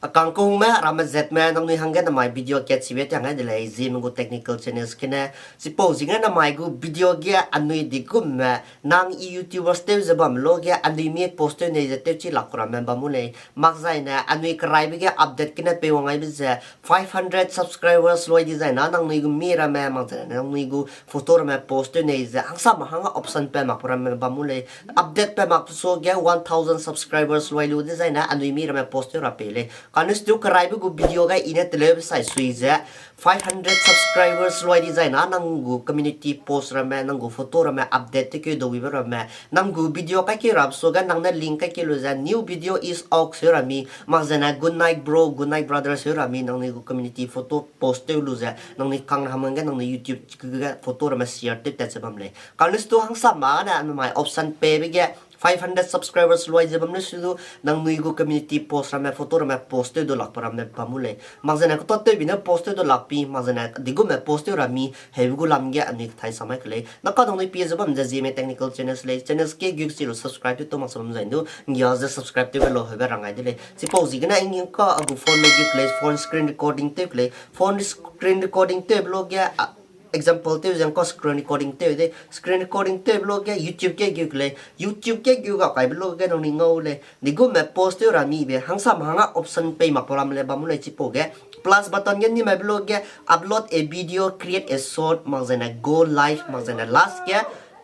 Akang kung me rama zet me nang ni hangga na mai video get si bet hangga delay zim go technical channels kena suppose nga na mai go video ge anui di gum me nang youtuber step zabam lo ge anui me post ne zete chi lakura me bamule magzai na anui krai ge update kena pe wangai be 500 subscribers loi design na nang ni go mira me magzai nang ni go photo me post ne ze hangsa ma hanga option pe makura me bamule update pe mak so ge 1000 subscribers loi lu design na anui mira me post ra pele Kanus tu kerai bu video ga ina teleb sai suiza 500 subscribers loi design na nangu community post rame nangu photo rame update ke do wiber rame nangu video ka ki rap so ga nang na link ka ki lo za new video is out rami magzana good night bro good night brothers rami nang ni community photo post te lu za nang ni kang hamang ga nang ni youtube ga photo rame share te ta sabam le kanus tu hang sama na mai option pe be ga 500 subscribers loi jabam ne sudu nang nui go community post rame photo rame post do lak param ne pamule magzana ko totte bina post do lak pi magzana digo me post rami hevi go lam ge ani thai samai kle naka dong ni pi jabam ja jme technical channels ke gyuk silo subscribe to masam zaindu ngya ja subscribe to lo hebe rangai dile suppose gina ing ka agu phone me gyuk play phone screen recording te play phone screen recording te blog ya example te jang ko screen recording te blog ya youtube ke gyu ga kai blog ga nong ni ngau le ni go me post te ra mi be hangsa hanga option pe ma program le bam le chipo ge plus button gen ni me blog ge upload a video create a short magzana go live magzana last ke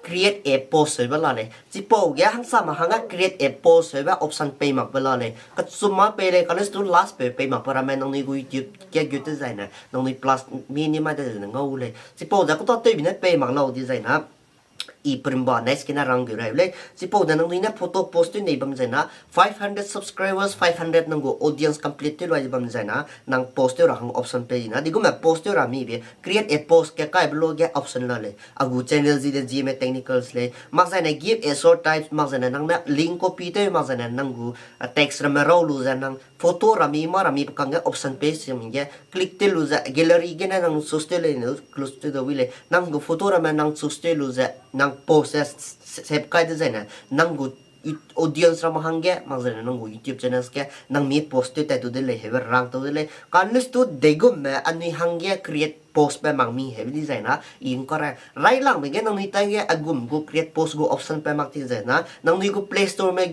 create a post bala le chipo ge hangsa hanga create a post ba option pe ma bala le katsuma pe le kanes tu last pe ma program nong ni go youtube ke gyu te zaina nong ni plus minima de ngau le chipo da ko to te bi ne pe ma lo design na I primba next kina rang gyrai le sipo da nang ina photo post nei bam jaina 500 subscribers 500 nango audience complete lo bam jaina nang post ra hang option pe na digo ma post ra mi be create a post ke kai blog ge option la le agu channel ji de gm technicals le mak jaina give a short types mak jaina nang na link copy te mak jaina nangu text ra ma ro lu ja nang photo ra mi ma ra mi kang ge option pe sim ge click te lu ja gallery ge na nang suste le no close to the wile nang go photo ra ma nang suste lu ja nang post sep kai de zaina nang gu audience ram hangge magzana nang gu youtube channels ke nang mi post te tu de le hever rang to de le kanus tu dego me ani hangge create post pe mang mi heavy zaina in kora rai lang me ge nang ni ta ge agum go create post go option pe mak ti zaina nang ni go play store me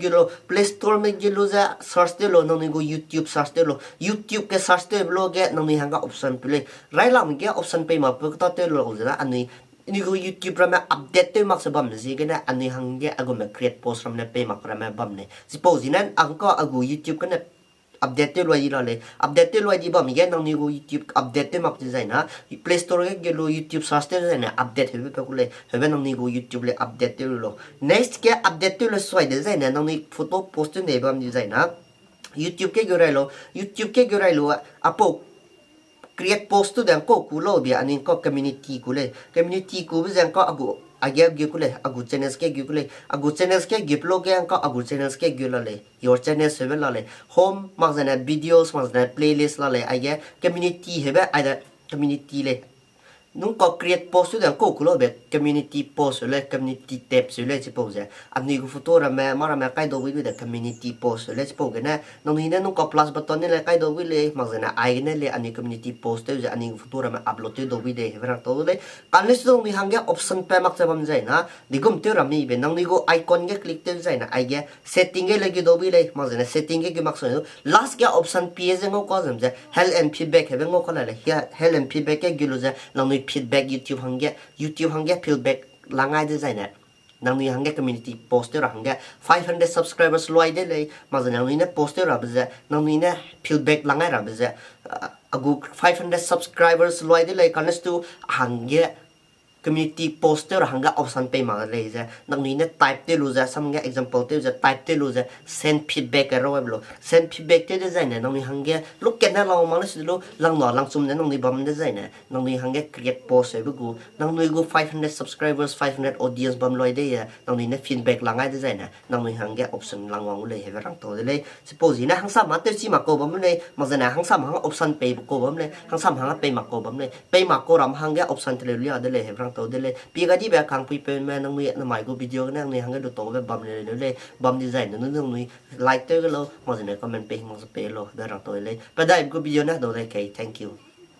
gilo za search te lo nang ni go youtube search te lo youtube ke search te blog ge nang ni hanga option pe rai lang me ge option pe ma pe ta te lo za ani ini go YouTube ramai update tu maksud bam sih kena ani hangge agu me create post ramai pe mak ramai bam ne suppose inan angka agu YouTube kena update tu lagi lale update tu lagi bam ya nang ni go YouTube update tu mak design na Play Store ke gelo YouTube search tu design update hebe pe kule hebe nang ni go YouTube le update tu lo next ke update tu lo swai design nang ni photo post tu ne bam design na YouTube ke gerai lo apo create post tu dan ko kulo bia anin ko community ku bizang ko agu agya kule agu channels ke giplo ke ko agu channels ke gulale your channel seven lale home magzana videos magzana playlist lale agya community hebe ada community le nung ko create post tu dan ko kulo be community post le community tab le suppose ani go photo ra me mara me kai do wi de community post le suppose na nung ni nung ko plus button le kai do wi le magzana ai ne le ani community post tu ani go photo ra me upload tu do wi de vera to le kan le sung mi hangya option pe mak sabam jai na digum te ra mi be nung ni go icon ge click te jai na ai ge setting ge le ge do wi le magzana setting ge mak so last ge option page ngo ko jam ja hell and feedback he ngo ko la le hell and feedback ge gilu ja nung feedback YouTube hangge feedback langai design nang ni hangge community poster hangge 500 subscribers loi de le mazana ni ne poster rabza nang ni ne feedback langai rabza agu 500 subscribers loi de le kanes tu hangge community poster hangga option pe ma le ja nang ni ne type te lu ja sam ge example te ja type te lu ja send feedback ro web lo send feedback te design nang ni hangge look ken na lo ma le lo lang no lang sum ne nang ni bam design nang ni hangge create post e bu nang ni go 500 subscribers 500 audience bam loi de ya nang ni ne feedback langai design nang ni hangge option lang wang le he rang to le suppose ina hang sam ma te chi ma ko bam le ma jana hang sam hang option pe ko bam le hang sam hang pe ma ko bam le pe ma ko ram hangge option te le ya de le he rang to de le pi ga di ba khang pi pen ma nang mi na mai go video nang ni hang do to be bam le bam design no nang ni like te lo mo ne comment pe mo pe lo da rang to le pa dai go video na do le kai thank you